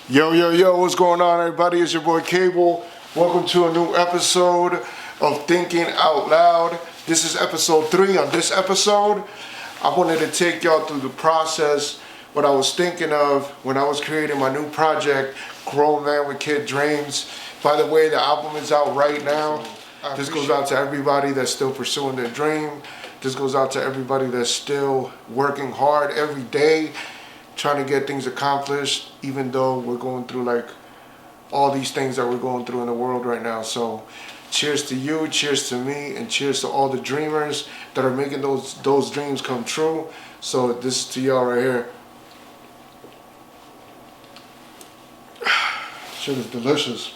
Yo, what's going on, everybody? It's your boy Kable. Welcome to a new episode of Thinking Out Loud. This is episode 3. On this episode, I wanted to take y'all through the process, what I was thinking of when I was creating my new project, Grown Man with Kid Dreams. By the way, the album is out right now. This goes out to everybody that's still pursuing their dream. This goes out to everybody that's still working hard every day, trying to get things accomplished, even though we're going through like all these things that we're going through in the world right now. So cheers to you, cheers to me, and cheers to all the dreamers that are making those dreams come true. So this is to y'all right here. Shit is delicious.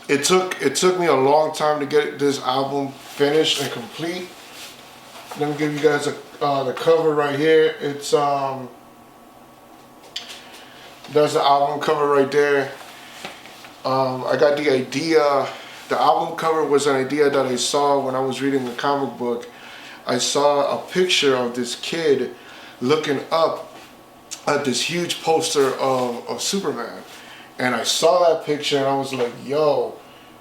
It took me a long time to get this album finished and complete. Let me give you guys the cover right here. It's That's the album cover right there. I got the idea. The album cover was an idea that I saw when I was reading a comic book. I saw a picture of this kid looking up at this huge poster of Superman. And I saw that picture and I was like, yo,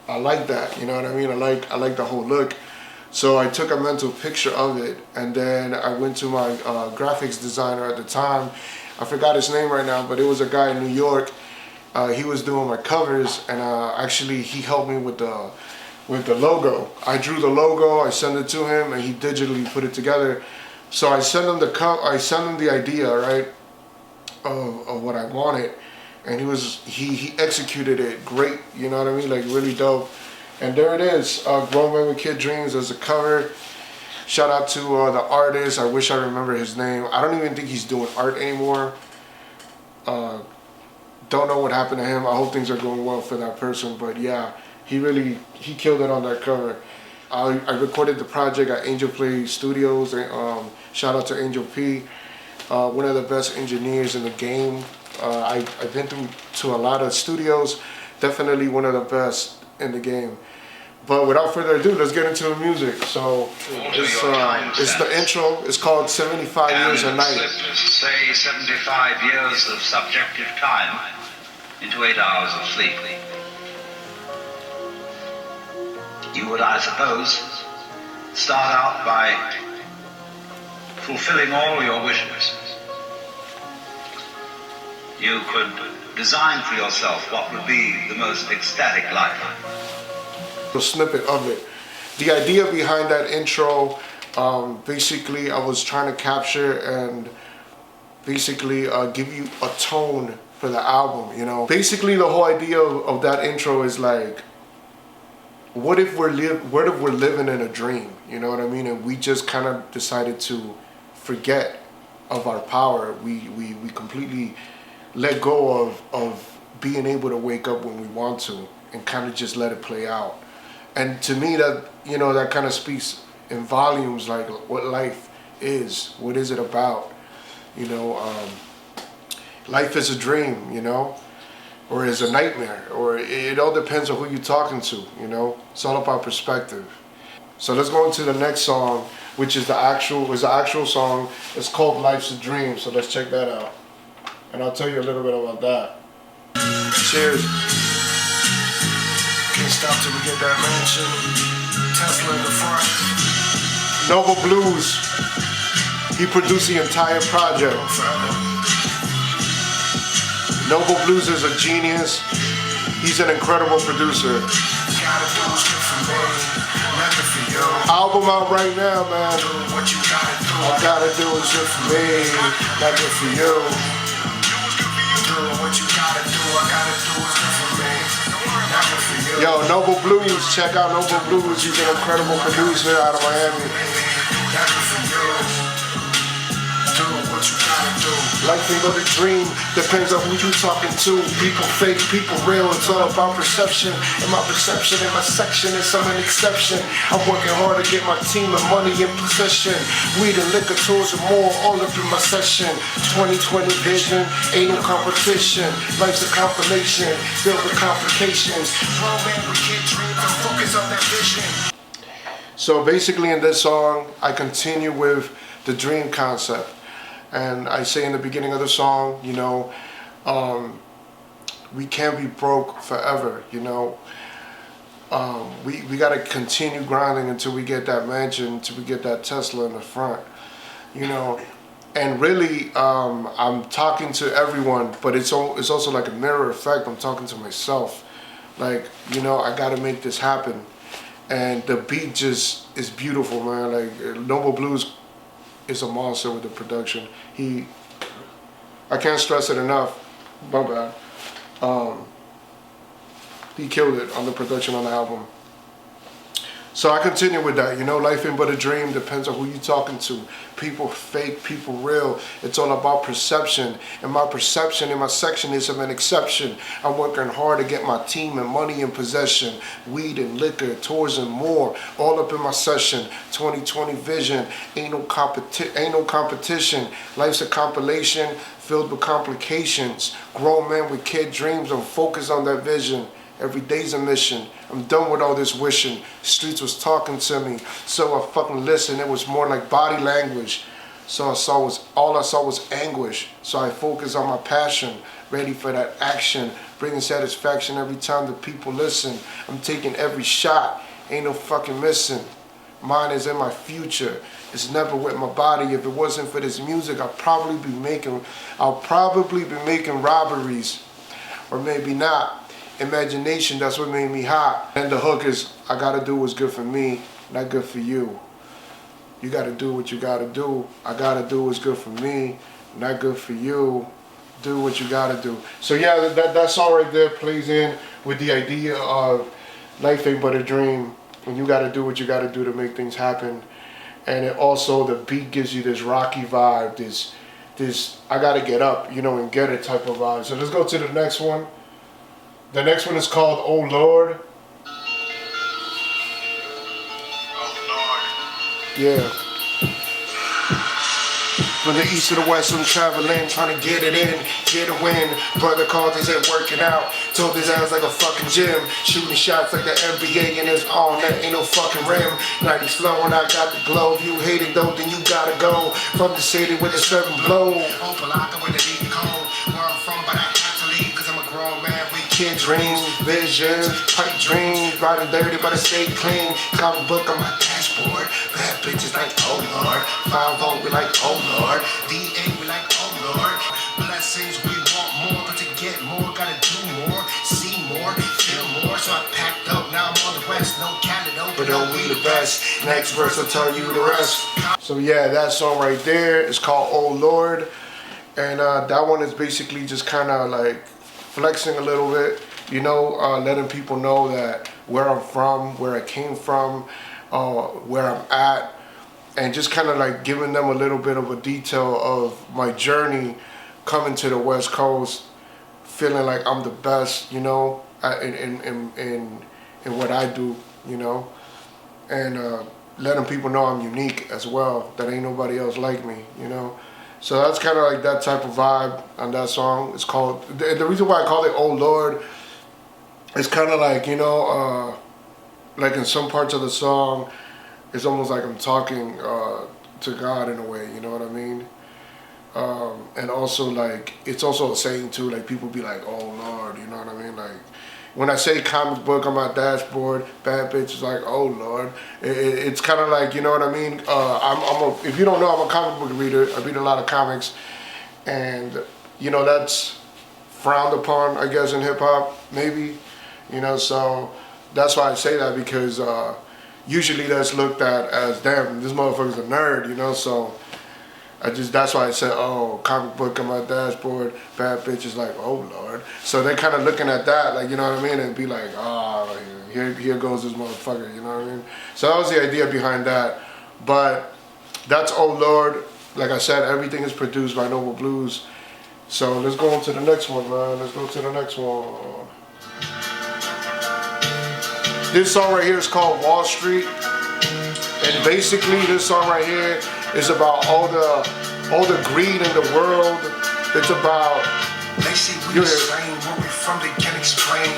I like that. You know what I mean? I like the whole look. So I took a mental picture of it, and then I went to my graphics designer at the time. I forgot his name right now, but it was a guy in New York. He was doing my covers, and actually he helped me with the logo. I drew the logo, I sent it to him, and he digitally put it together. So I sent him the idea, right, of what I wanted, and he executed it great. You know what I mean? Like really dope. And there it is, Grown Man with Kid Dreams as a cover. Shout out to the artist. I wish I remember his name. I don't even think he's doing art anymore. Don't know what happened to him. I hope things are going well for that person. But yeah, he killed it on that cover. I recorded the project at Angel Play Studios. And, shout out to Angel P, one of the best engineers in the game. I've been to a lot of studios. Definitely one of the best in the game. But without further ado, let's get into the music. So it's the intro. It's called 75 Years a Night. Say 75 years of subjective time into 8 hours of sleep. You would, I suppose, start out by fulfilling all your wishes. You could design for yourself what would be the most ecstatic life. A snippet of it. The idea behind that intro, basically I was trying to capture and basically give you a tone for the album, you know. Basically the whole idea of that intro is like, what if we're living in a dream, you know what I mean? And we just kind of decided to forget of our power. We completely let go of being able to wake up when we want to and kind of just let it play out. And to me, that, you know, that kind of speaks in volumes, like what life is. What is it about? You know, life is a dream, you know, or is a nightmare, or it all depends on who you're talking to, you know. It's all about perspective. So let's go into the next song, which is the actual song. It's called Life's a Dream. So let's check that out. And I'll tell you a little bit about that. Cheers. Can't stop till we get that mansion. Tesla in the front. Noble Blues. He produced the entire project. Noble Blues is a genius. He's an incredible producer. Album out right now, man. All gotta do is just for me, not just for you. Yo, Noble Blues, check out Noble Blues. He's an incredible producer out of Miami. Life ain't but a dream, depends on who you talking to. People fake, people real, it's all about perception. And my perception in my section is some an exception. I'm working hard to get my team and money in possession. Weed and liquor, tools and more, all up in my session. 2020 vision, ain't no competition. Life's a compilation, filled with complications. Grown man with kid dreams, I'm focused on that vision. So basically in this song, I continue with the dream concept. And I say in the beginning of the song, you know, we can't be broke forever, you know. We got to continue grinding until we get that mansion, until we get that Tesla in the front, you know. And really, I'm talking to everyone, but it's also like a mirror effect. I'm talking to myself. Like, you know, I got to make this happen. And the beat just is beautiful, man. Like, Noble Blues is a monster with the production. I can't stress it enough. My bad. He killed it on the production on the album. So I continue with that, you know, life ain't but a dream, depends on who you're talking to. People fake, people real. It's all about perception. And my perception in my section is of an exception. I'm working hard to get my team and money in possession. Weed and liquor, tours and more, all up in my session. 2020 vision, ain't no competition. Life's a compilation filled with complications. Grown men with kid dreams, I'm focused on that vision. Every day's a mission. I'm done with all this wishing. Streets was talking to me, so I fucking listened. It was more like body language. So all I saw was anguish. So I focused on my passion, ready for that action, bringing satisfaction every time the people listen. I'm taking every shot, ain't no fucking missing. Mine is in my future. It's never with my body. If it wasn't for this music, I'll probably be making robberies, or maybe not. Imagination, that's what made me hot. And the hook is, I gotta do what's good for me, not good for you. You gotta do what you gotta do. I gotta do what's good for me, not good for you. Do what you gotta do. So yeah, that song right there plays in with the idea of life ain't but a dream, and you gotta do what you gotta do to make things happen. And it also, the beat gives you this rocky vibe, this I gotta get up, you know, and get it type of vibe. So let's go to the next one. The next one is called Oh Lord. Yeah. From the east to the west, I'm traveling, trying to get it in, get a win. Brother called, they said working out. Told his ass like a fucking gym. Shooting shots like the NBA and it's on that ain't no fucking rim. Like it's flowing, I got the glow. If you hate it though, then you gotta go. From the city with a certain blow. Opalaka with a deep cold. Where I'm from, but I have to leave, cause I'm a grown man with kid dreams, visions, pipe dreams. Riding dirty, but I stay clean. Comic book on my dashboard. Bad bitches like, oh Lord. 5-0, we like, oh Lord. DA, we like, oh Lord. Blessings, we want more, but to get more, gotta do more, see more, feel more. So I packed up, now I'm on the west, no Canada, but don't we the best. Next verse, I'll tell you the rest. So yeah, that song right there is called Oh Lord. And that one is basically just kind of like flexing a little bit, you know, letting people know that where I'm from, where I came from, where I'm at. And just kind of like giving them a little bit of a detail of my journey coming to the West Coast, feeling like I'm the best, you know, in what I do, you know, and letting people know I'm unique as well, that ain't nobody else like me, you know. So that's kind of like that type of vibe on that song. It's called, the reason why I call it Oh Lord, it's kind of like, you know, like in some parts of the song, it's almost like I'm talking to God in a way, you know what I mean? And also like, it's also a saying too, like people be like, oh Lord, you know what I mean? Like when I say comic book on my dashboard, bad bitch is like, oh Lord. It's kind of like, you know what I mean? If you don't know, I'm a comic book reader. I read a lot of comics, and you know, that's frowned upon, I guess, in hip hop, maybe, you know, so that's why I say that, because usually that's looked at as, damn, this motherfucker's a nerd, you know, so that's why I said, oh, comic book on my dashboard, bad bitch is like, oh Lord. So they're kind of looking at that, like, you know what I mean, and be like, oh, here goes this motherfucker, you know what I mean? So that was the idea behind that. But that's Oh Lord. Like I said, everything is produced by Noble Blues. So let's go on to the next one, man. Let's go to the next one. This song right here is called Wall Street, and basically this song right here is about all the greed in the world. It's about, they say we the same, where we from they can't explain.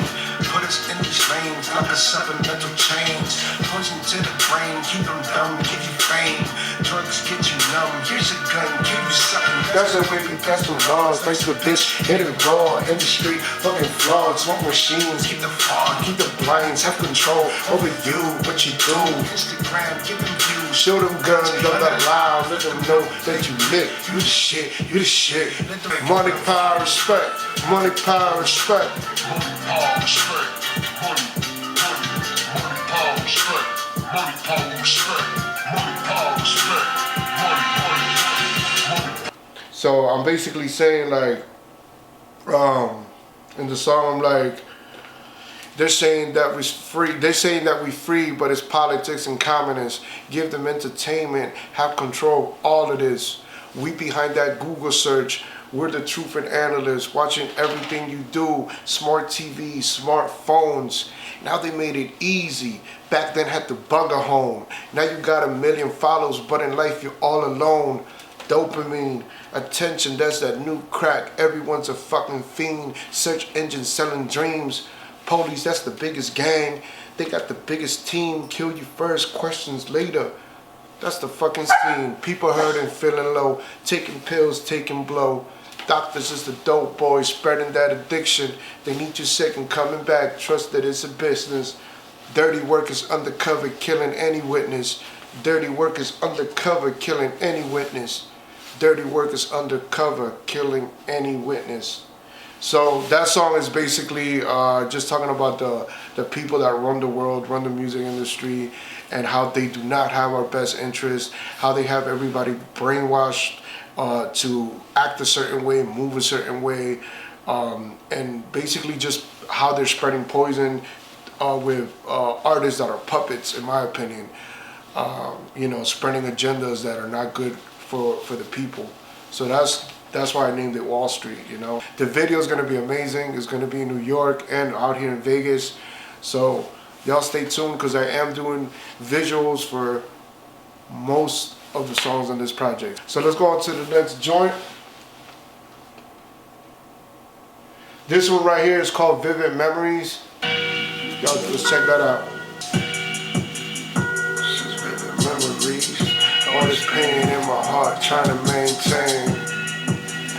Put killers in these lanes, like a seven mental chains. Poison to the brain, keep them dumb, give you fame. Drugs get you numb, here's a gun, give you something. That's a baby, that's some laws. Thanks to bitch, hit it raw in the street, fucking flawed. Smoke machines, keep the fog, keep the blinds, have control over you, what you do. Instagram, give them views, show them guns, don't let loud, let them know that you lit. You the shit, you the shit. Money, power, respect. Money, power, respect. Money, power, respect. Money, power, respect. Money, power, respect. Money, power, respect. Money. So I'm basically saying like, in the song I'm like, they're saying that we're free. They're saying that we free, but it's politics and communists. Give them entertainment, have control, all of this. We behind that Google search. We're the truth and analysts, watching everything you do. Smart TVs, smartphones. Now they made it easy. Back then had to bug a home. Now you got 1 million followers, but in life you're all alone. Dopamine, attention, that's that new crack. Everyone's a fucking fiend. Search engines selling dreams. Police, that's the biggest gang. They got the biggest team. Kill you first, questions later. That's the fucking scene. People hurting, feeling low. Taking pills, taking blow. Doctors is the dope boys spreading that addiction. They need you sick and coming back. Trust that it's a business. Dirty work is undercover, killing any witness. Dirty work is undercover, killing any witness. Dirty work is undercover, killing any witness. So that song is basically just talking about the people that run the world, run the music industry, and how they do not have our best interest, how they have everybody brainwashed to act a certain way, move a certain way, and basically just how they're spreading poison with artists that are puppets, in my opinion. Spreading agendas that are not good for the people. So that's why I named it Wall Street, The video is going to be amazing. It's going to be in New York and out here in Vegas. So y'all stay tuned because I am doing visuals for most of the songs on this project. So let's go on to the next joint. This one right here is called Vivid Memories. Y'all let's check that out. This is Vivid Memories. All this pain in my heart trying to maintain.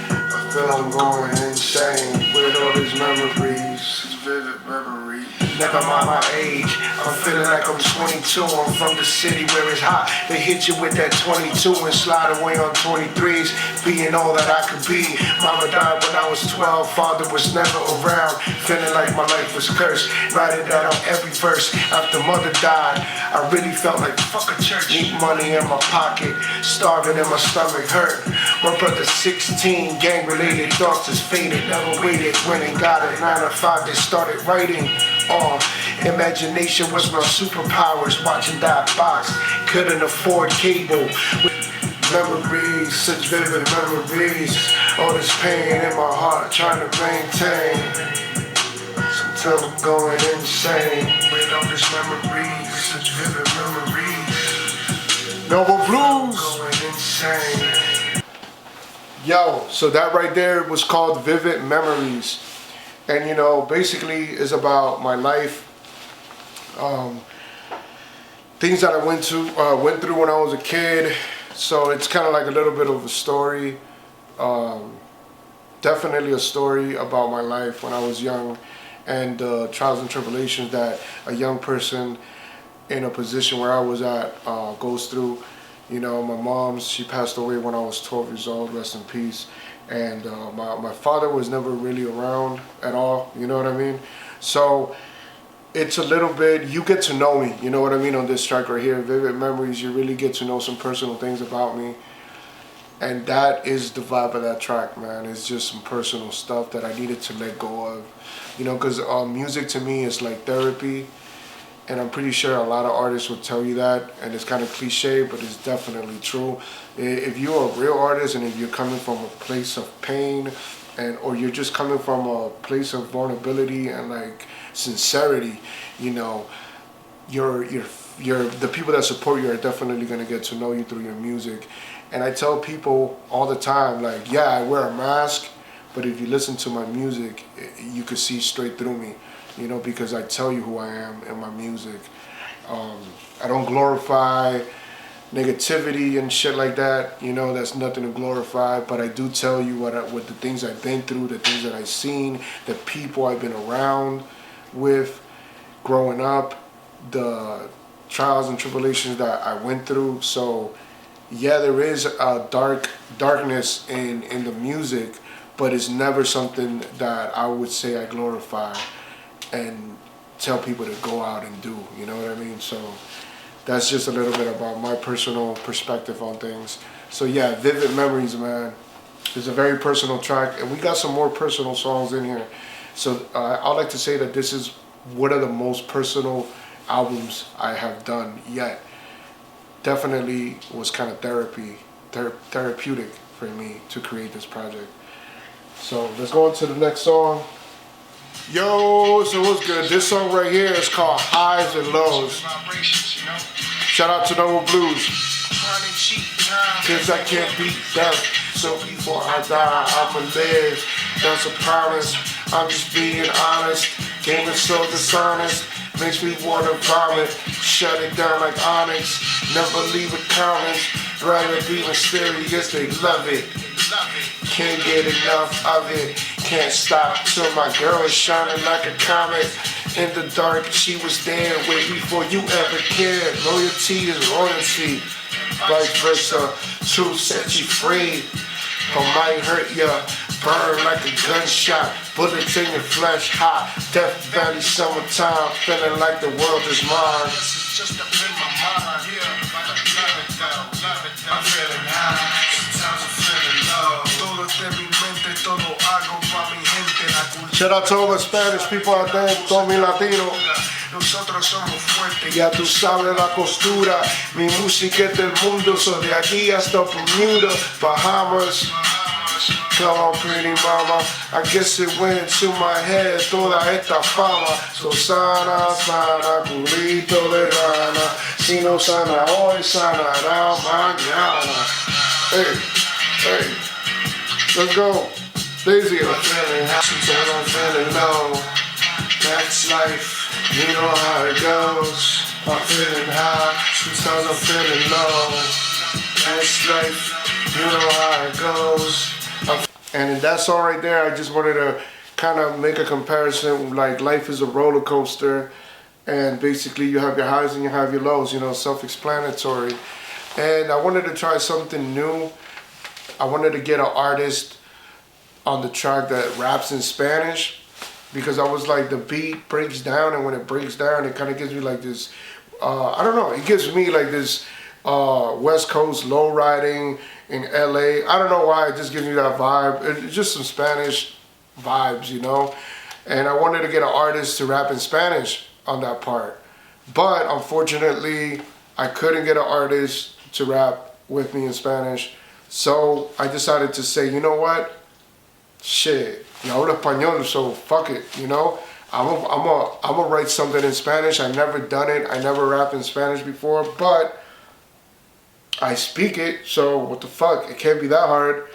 I feel I'm going insane with all these memories. It's vivid memories. Never mind my age, I'm feeling like I'm 22. I'm from the city where it's hot. They hit you with that 22 and slide away on 23s. Being all that I could be. Mama died when I was 12, father was never around. Feeling like my life was cursed. Writing that on every verse. After mother died, I really felt like fuck a church. Need money in my pocket, starving and my stomach hurt. My brother 16, gang related thoughts is faded. Never waited, went and got it. 9 to 5 they started writing. Imagination was my superpowers. Watching that box, couldn't afford cable. Memories, such vivid memories. All this pain in my heart, trying to maintain. Sometimes I'm going insane with all this memories, such vivid memories. Noble Blues, going insane. Yo, so that right there was called Vivid Memories. And basically it's about my life, things that I went through when I was a kid. So it's kind of like a little bit of a story, definitely a story about my life when I was young, and trials and tribulations that a young person in a position where I was at goes through. My mom, she passed away when I was 12 years old, rest in peace. And my father was never really around at all, you know what I mean? So it's a little bit, you get to know me, you know what I mean, on this track right here, Vivid Memories. You really get to know some personal things about me. And that is the vibe of that track, man. It's just some personal stuff that I needed to let go of. Because music to me is like therapy. And I'm pretty sure a lot of artists will tell you that, and it's kind of cliche, but it's definitely true. If you're a real artist and if you're coming from a place of pain, or you're just coming from a place of vulnerability and like sincerity, the people that support you are definitely gonna get to know you through your music. And I tell people all the time, like, yeah, I wear a mask, but if you listen to my music, you could see straight through me. you know, because I tell you who I am in my music. I don't glorify negativity and shit like that, you know, that's nothing to glorify, but I do tell you what the things I've been through, the things that I've seen, the people I've been around with growing up, the trials and tribulations that I went through. So yeah, there is a darkness in the music, but it's never something that I would say I glorify and tell people to go out and do, you know what I mean? So that's just a little bit about my personal perspective on things. So yeah, Vivid Memories, man. It's a very personal track, and we got some more personal songs in here. So I'd like to say that this is one of the most personal albums I have done yet. Definitely was kind of therapeutic for me to create this project. So let's go on to the next song. Yo, so what's good? This song right here is called Highs and Lows. Shout out to Noble Blues. Cause I can't beat them. So before I die, I'ma live. That's a promise. I'm just being honest. Game is so dishonest. Makes me wanna vomit. Shut it down like Onyx. Never leave a comment. Rather be mysterious, they love it. Can't get enough of it. Can't stop till my girl is shining like a comet. In the dark, she was there way before you ever cared. Loyalty is royalty. Vice versa, truth sets you free. Or might hurt ya, burn like a gunshot. Bullets in your flesh hot. Death Valley summertime, feeling like the world is mine. Just up in my mind, I'm feeling high, sometimes I'm feeling low. Todo de mi mente, todo hago pa' mi gente. Shout out to all the Spanish people out there, todos mis latinos. Nosotros somos fuertes, ya tú sabes la costura. Mi música es del mundo, so de aquí hasta Bermuda, Bahamas. Come on, pretty mama. I guess it went into my head toda esta fama. So sana, sana, culito de rana. Si no sana hoy, sanará mañana. Hey, hey, let's go. Daisy. I'm feeling high, sometimes I'm feeling low. That's life, you know how it goes. I'm feeling high, sometimes I'm feeling low. That's life, you know how it goes. And in that song right there, I just wanted to kind of make a comparison. Like, life is a roller coaster, and basically you have your highs and you have your lows, you know, self-explanatory. And I wanted to try something new. I wanted to get an artist on the track that raps in Spanish, because I was like, the beat breaks down, and when it breaks down, it kind of gives me like this, I don't know, it gives me like this West Coast low riding in LA. I don't know why, it just gives me that vibe. It's just some Spanish vibes, you know? And I wanted to get an artist to rap in Spanish on that part. But unfortunately, I couldn't get an artist to rap with me in Spanish. So I decided to say, you know what? Shit, yo hablo español, so fuck it, you know? I'm a write something in Spanish. I've never done it. I never rapped in Spanish before, but I speak it, so what the fuck? It can't be that hard.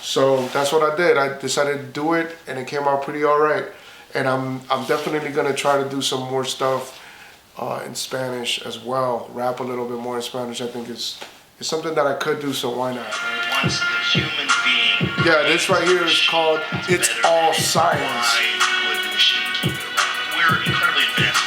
So that's what I did. I decided to do it, and it came out pretty alright. And I'm definitely gonna try to do some more stuff in Spanish as well. Rap a little bit more in Spanish. I think it's something that I could do, so why not? Once the human being. Yeah, this right here is called It's All Science. We're incredibly advanced.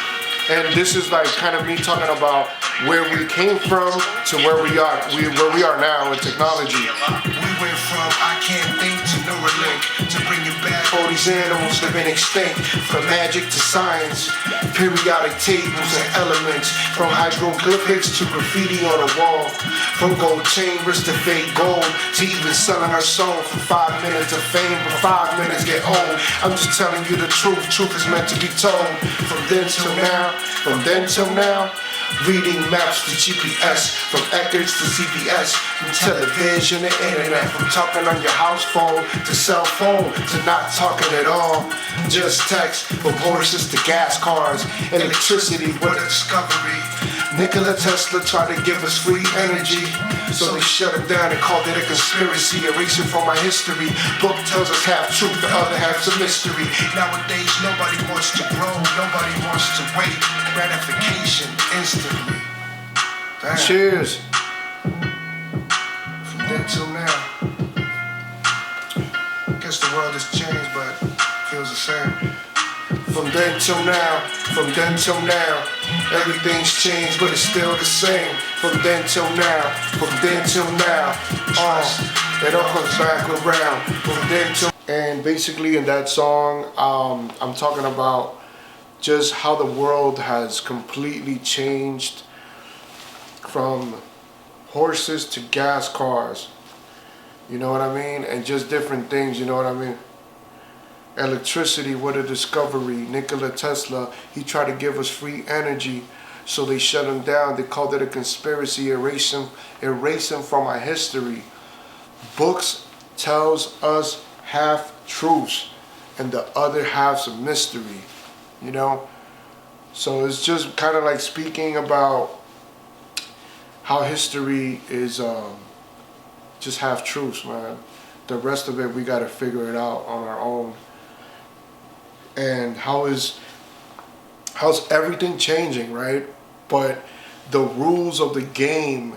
And this is like kind of me talking about where we came from to where we are now in technology. We went from I can't think to Neuralink to bringing back All these animals have been extinct, from magic to science, periodic tables and elements, from hieroglyphics to graffiti on a wall, from gold chambers to fake gold, to even selling our soul for 5 minutes of fame, but 5 minutes get old. I'm just telling you the truth is meant to be told. From then till now, reading maps to GPS, from Eckerd's to CBS, from television to internet, from talking on your house phone to cell phone to not talking at all. Just text, from horses to gas cars, electricity with a discovery. Nikola Tesla tried to give us free energy, so they shut it down and called it a conspiracy, erasing from my history. Book tells us half truth, the other half's a mystery. Nowadays, nobody wants to grow, nobody wants to wait. Gratification instantly. Damn. Cheers. From then till now. Guess the world has changed, but feels the same. From then till now, from then till now, everything's changed, but it's still the same. From then till now, from then till now, it all comes back around. From then till. And basically, in that song, I'm talking about just how the world has completely changed from horses to gas cars. You know what I mean? And just different things. You know what I mean? Electricity, what a discovery. Nikola Tesla, he tried to give us free energy, so they shut him down. They called it a conspiracy, erase him from our history. Books tells us half truths and the other half's a mystery, you know? So it's just kind of like speaking about how history is just half truths, man. The rest of it, we got to figure it out on our own. And how's everything changing, right? But the rules of the game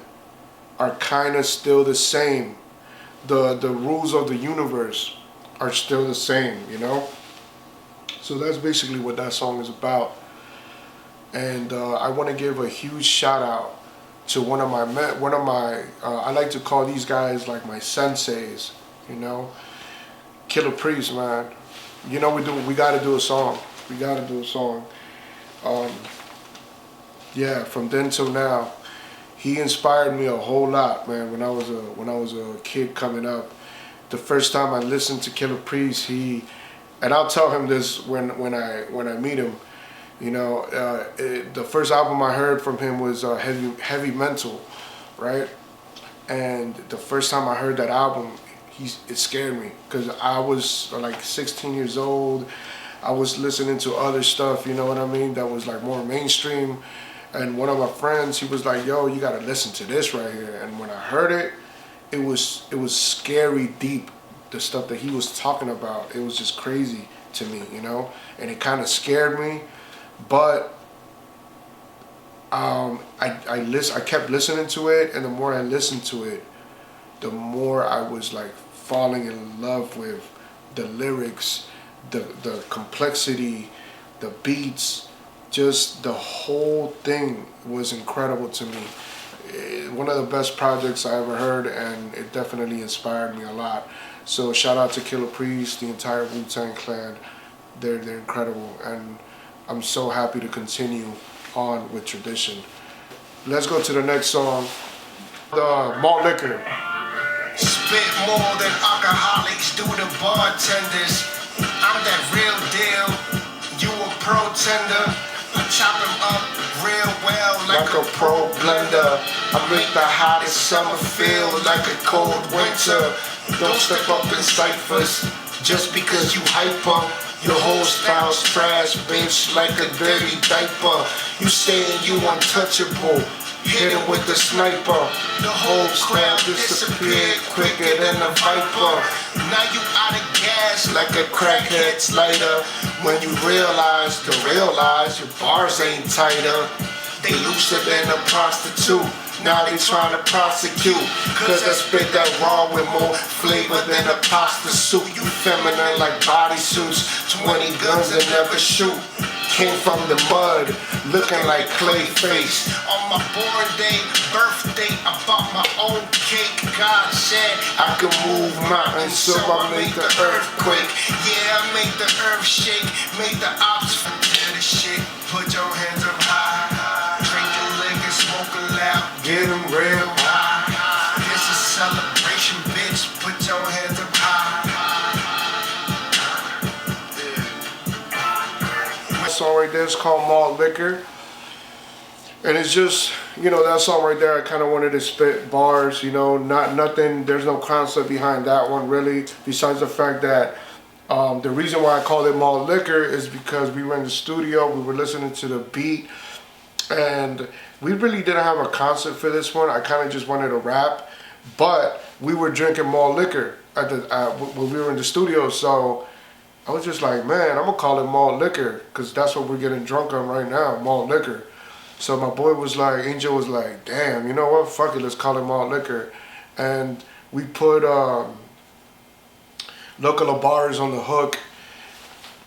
are kind of still the same. The rules of the universe are still the same, you know? So that's basically what that song is about. And I want to give a huge shout out to one of my I like to call these guys like my senseis, you know? Killer Priest, man. You know we gotta do a song. We gotta do a song. Yeah, from then till now, he inspired me a whole lot, man. When I was a kid coming up, the first time I listened to Killer Priest, and I'll tell him this when I meet him. You know, the first album I heard from him was Heavy Mental, right? And the first time I heard that album, it scared me because I was like 16 years old. I was listening to other stuff, you know what I mean, that was like more mainstream. And one of my friends, he was like, "Yo, you gotta listen to this right here." And when I heard it, it was scary deep. The stuff that he was talking about, it was just crazy to me, you know. And it kind of scared me, but I kept listening to it, and the more I listened to it, the more I was like falling in love with the lyrics, the complexity, the beats, just the whole thing was incredible to me. One of the best projects I ever heard, and it definitely inspired me a lot. So shout out to Killer Priest, the entire Wu-Tang Clan. They're incredible, and I'm so happy to continue on with tradition. Let's go to the next song, the Malt Liquor. Spit more than alcoholics do the bartenders. I'm that real deal, you a pretender. I chop them up real well like a pro blender. I make the hottest summer feel like a cold winter. Don't step up in ciphers just because you hyper. Your whole style's trash, bitch, like a dirty diaper. You saying you untouchable, hit him with the sniper. The whole crowd disappeared quicker than a viper. Now you out of gas like a crackhead's lighter. When you realize your bars ain't tighter. They looser than a prostitute. Now they trying to prosecute, cause I spit that raw with more flavor than a pasta soup. You feminine like bodysuits, 20 guns and never shoot. Came from the mud, looking like Clayface. On my born day, birthday, I bought my own cake. God said I could move mountains, so I made the earthquake. Yeah, I made the earth shake, made the ops forget the shit. Put your hands up high, drinking liquor, smoking loud, get them real high. It's a celebration, bitch, put your hands up high. Song right there is called Malt Liquor, and it's just, you know, that song right there, I kind of wanted to spit bars, you know, nothing, there's no concept behind that one really, besides the fact that the reason why I called it Malt Liquor is because we were in the studio, we were listening to the beat, And we really didn't have a concept for this one. I kind of just wanted to rap, but we were drinking more liquor when we were in the studio. So I was just like, man, I'm gonna call it malt liquor because that's what we're getting drunk on right now, malt liquor. So my boy was like, Angel was like, damn, you know what? Fuck it, let's call it malt liquor. And we put Local Bars on the hook.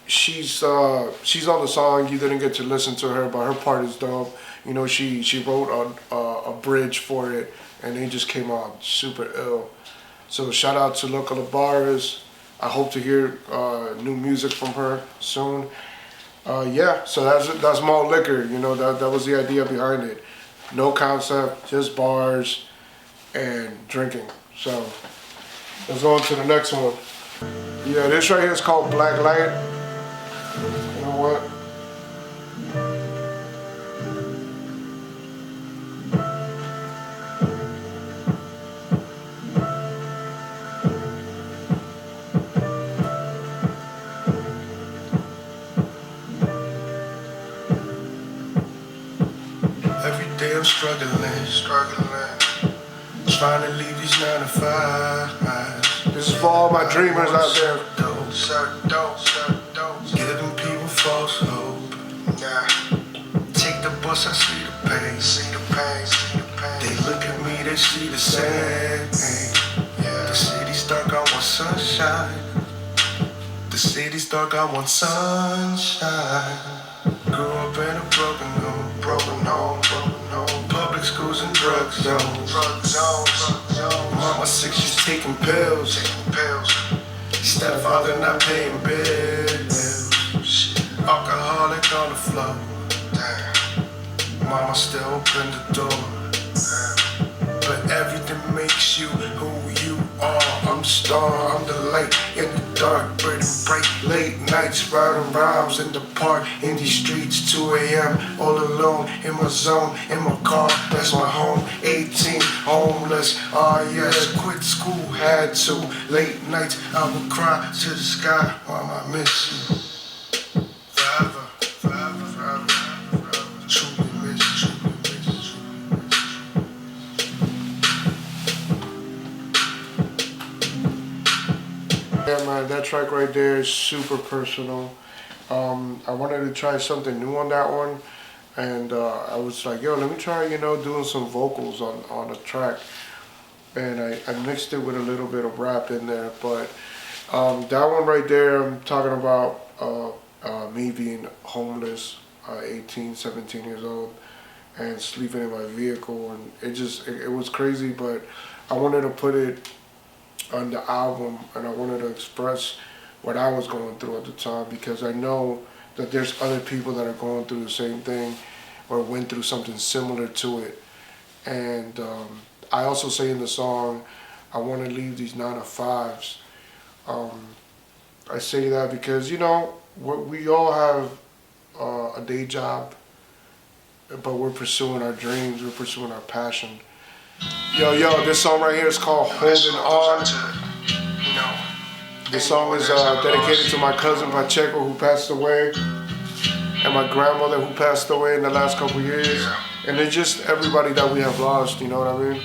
She's on the song. You didn't get to listen to her, but her part is dope. You know, she wrote a bridge for it, and it just came out super ill. So shout out to Local Bars. I hope to hear new music from her soon. Yeah, so that's malt liquor. You know, that was the idea behind it. No concept, just bars and drinking. So let's go on to the next one. Yeah, this right here is called Black Light. You know what? Every day I'm struggling, trying to leave these 9 to 5. This is for all my dreamers out there. Giving people false hope. Take the bus, I see the pain. They look at me, they see the same. The city's dark, I want sunshine. The city's dark, I want sunshine. Grew up in a broken home. Public schools and drug zones. Mama sick, she's taking pills. Stepfather not paying bills. Alcoholic on the floor. Mama still open the door. But everything makes you who you are. I'm the star, I'm the light in the dark, burning bright. Late nights, writing rhymes in the park, in these streets, 2 a.m. All alone, in my zone, in my car, that's my home. 18, homeless, yes, quit school, had to. Late nights, I would cry to the sky, Mom, I miss you. Forever. Truly miss you. Yeah, man, that track right there is super personal. I wanted to try something new on that one, and I was like, yo, let me try, doing some vocals on a track. And I mixed it with a little bit of rap in there, but that one right there, I'm talking about me being homeless, 18, 17 years old, and sleeping in my vehicle, and it was crazy, but I wanted to put it on the album, and I wanted to express what I was going through at the time, because I know that there's other people that are going through the same thing or went through something similar to it. And I also say in the song, I want to leave these 9 to 5s. I say that because, we all have a day job, but we're pursuing our dreams, we're pursuing our passion. Yo, this song right here is called Holding On. This song is dedicated to my cousin Pacheco, who passed away, and my grandmother, who passed away in the last couple years, and it's just everybody that we have lost, you know what I mean?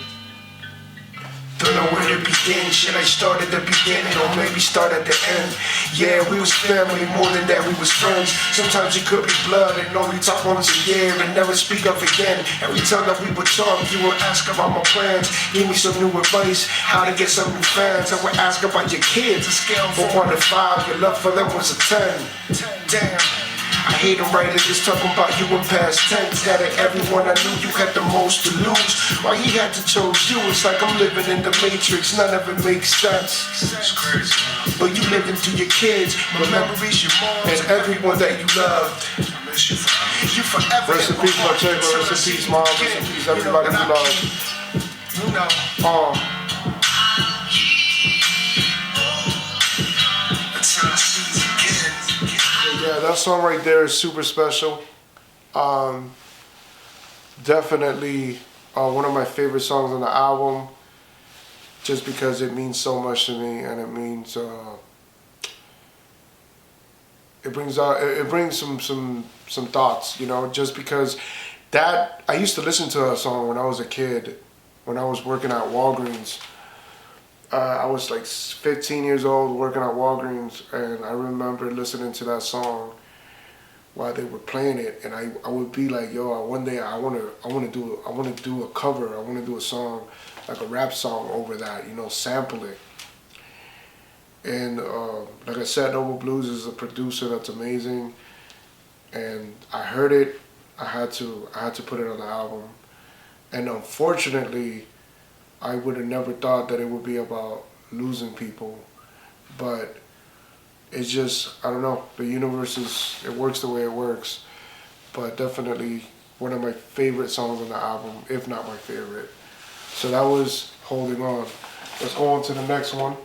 Don't know where to begin, should I start at the beginning or maybe start at the end? Yeah, we was family, more than that we was friends. Sometimes it could be blood and only talk once a year and never speak up again. Every time that we would talk, you would ask about my plans, give me some new advice, how to get some new fans. I would ask about your kids, a scale from 1 to 5, your love for them was a 10. Damn. I hate them writers just talking about you in past tense. That at everyone I knew you had the most to lose. Why he had to choose you? It's like I'm living in the Matrix. None of it makes sense. It's crazy. But you living through your kids, your memories, your mom, and everyone that you loved. I miss you forever. You forever. Rest in peace, Pacheco. Rest in peace, Mom. Rest in peace, everybody you love. Yeah, that song right there is super special. Definitely one of my favorite songs on the album, just because it means so much to me, and it means it brings some thoughts, just because that I used to listen to that song when I was a kid, when I was working at Walgreens. I was like 15 years old working at Walgreens, and I remember listening to that song while they were playing it, and I would be like, yo, one day I want to do a cover. I want to do a song, like a rap song over that, you know, sample it. And like I said, Noble Blues is a producer that's amazing, and I heard it. I had to put it on the album, and unfortunately, I would have never thought that it would be about losing people, but it's just, I don't know, the universe it works the way it works. But definitely one of my favorite songs on the album, if not my favorite. So that was Holding On. Let's go on to the next one.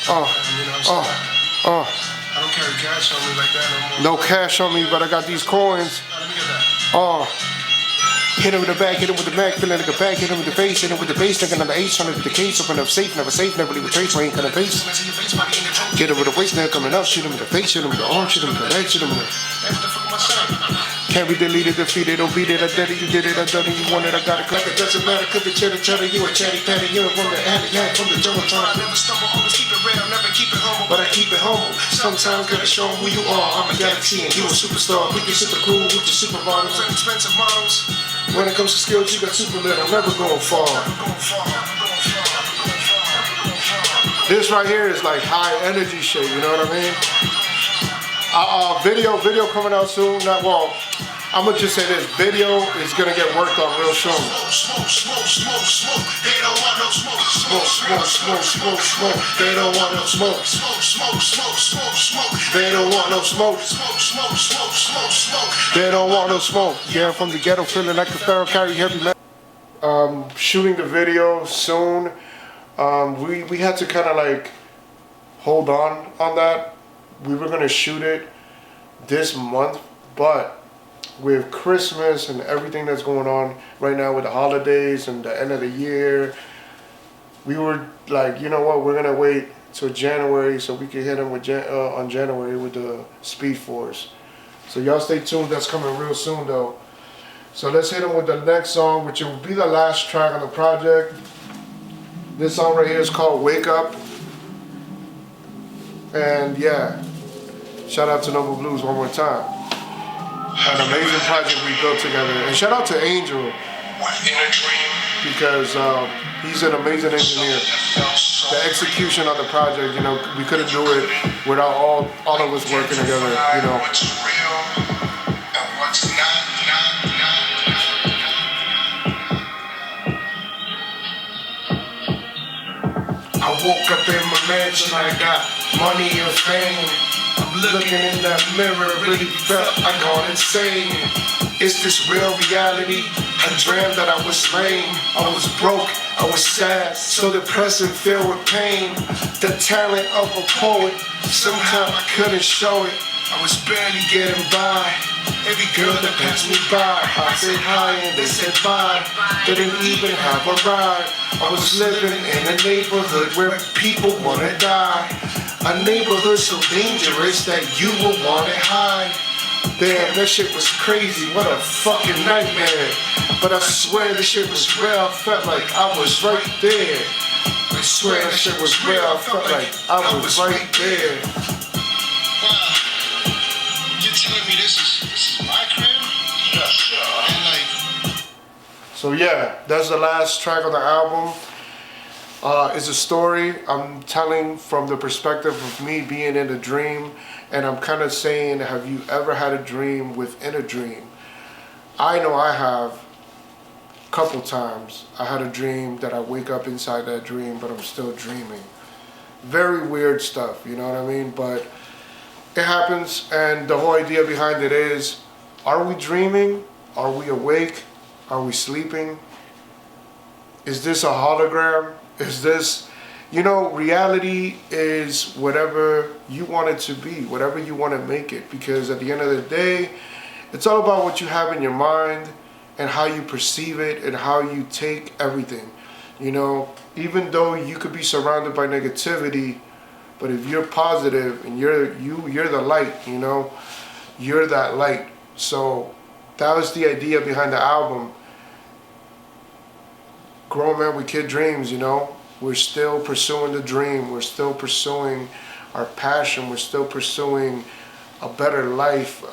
I don't carry cash on me like that no more. No cash on me, but I got these coins. Let me get that. Hit him with the back, hit him with the back, feeling like a back, hit him with the face, hit him with the bass, thinking on the ace, under the case, open up safe, never leave a trace, we ain't gonna face. Get him with the waist, now coming up, shoot him in the face, shoot him in the arm, shoot him in the leg, shoot him in the... Can't be deleted, defeated, don't beat it, I did it, you did it, I done it, you want it, I got it, like it doesn't matter, could be cheddar, you a chatty patty, you from the alley, from the jungle, trying to never stumble, always keep it real, never keep it humble, but I keep it humble, sometimes gotta show them who you are, I'm a galaxy and you a superstar, we can super cool with your super models and expensive models. When it comes to skills, you got super lit. I'm never going far. This right here is like high energy shit. You know what I mean? Video coming out soon. I'm gonna just say this: video is gonna get worked on real soon. Smoke. They don't want no smoke. Smoke. They don't want no smoke. Smoke. They don't want no smoke. They don't want no smoke. Yeah, I'm from the ghetto, feeling like a Pharaoh, carry heavy metal. Shooting the video soon. We had to kind of like hold on that. We were gonna shoot it this month, but with Christmas and everything that's going on right now with the holidays and the end of the year, we were like, you know what, we're gonna wait till January so we can hit them with on January with the Speed Force. So y'all stay tuned, that's coming real soon though. So let's hit them with the next song, which will be the last track on the project. This song right here is called Wake Up. And yeah, shout out to Noble Blues one more time. An amazing project we built together. And shout out to Angel, because he's an amazing engineer. The execution of the project, you know, we couldn't do it without all of us working together, you know. I woke up in my mansion, I got money and fame. I'm looking in that mirror, really felt I gone insane. Is this real reality? I dreamt that I was lame. I was broke, I was sad, so depressed and filled with pain. The talent of a poet, somehow I couldn't show it. I was barely getting by. Every girl that passed me by, I said hi and they said bye. Didn't even have a ride. I was living in a neighborhood where people wanna die. A neighborhood so dangerous that you will wanna hide. Damn, that shit was crazy, what a fucking nightmare. But I swear this shit was real, I felt like I was right there. I swear that shit was real, I felt like I was right there. Wow. You're telling me this is my crib? Yes, sir. And like... So yeah, that's the last track on the album. It's a story I'm telling from the perspective of me being in a dream, and I'm kind of saying, have you ever had a dream within a dream? I know I have a couple times. I had a dream that I wake up inside that dream, but I'm still dreaming. Very weird stuff, you know what I mean? But it happens, and the whole idea behind it is, are we dreaming? Are we awake? Are we sleeping? Is this a hologram? Is this, you know, reality is whatever you want it to be, whatever you want to make it. Because at the end of the day, it's all about what you have in your mind and how you perceive it and how you take everything. You know, even though you could be surrounded by negativity, but if you're positive and you're the light, you know, you're that light. So that was the idea behind the album. Grown man with kid dreams, you know. We're still pursuing the dream. We're still pursuing our passion. We're still pursuing a better life,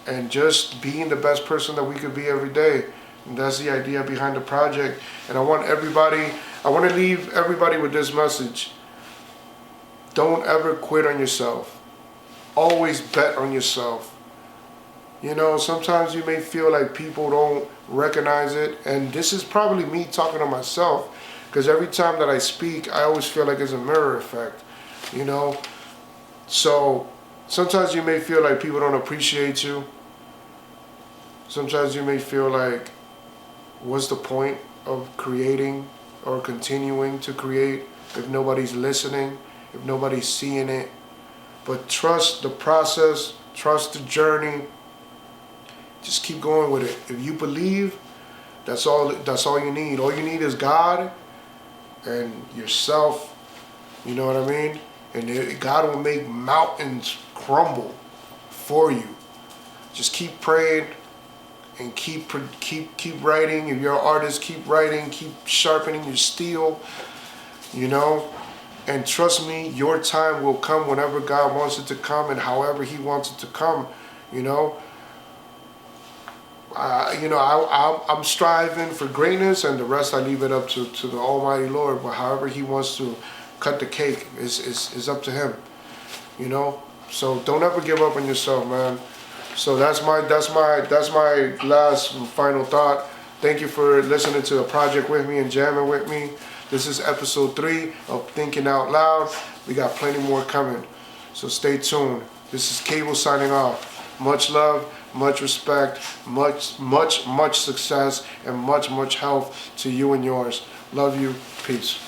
and just being the best person that we could be every day. And that's the idea behind the project. And I want to leave everybody with this message. Don't ever quit on yourself. Always bet on yourself. You know, sometimes you may feel like people don't recognize it. And this is probably me talking to myself. Because every time that I speak, I always feel like it's a mirror effect. You know? So sometimes you may feel like people don't appreciate you. Sometimes you may feel like, what's the point of creating or continuing to create if nobody's listening, if nobody's seeing it? But trust the process, trust the journey. Just keep going with it. If you believe, that's all you need. All you need is God and yourself. You know what I mean? And God will make mountains crumble for you. Just keep praying and keep writing. If you're an artist, keep writing, keep sharpening your steel, you know. And trust me, your time will come whenever God wants it to come and however He wants it to come, you know. I'm striving for greatness, and the rest I leave it up to the Almighty Lord. But however He wants to cut the cake is up to Him, you know. So don't ever give up on yourself, man. So that's my last and final thought. Thank you for listening to the project with me and jamming with me. This is episode 3 of Thinking Out Loud. We got plenty more coming, so stay tuned. This is Kable signing off. Much love, much respect, much success, and much health to you and yours. Love you. Peace.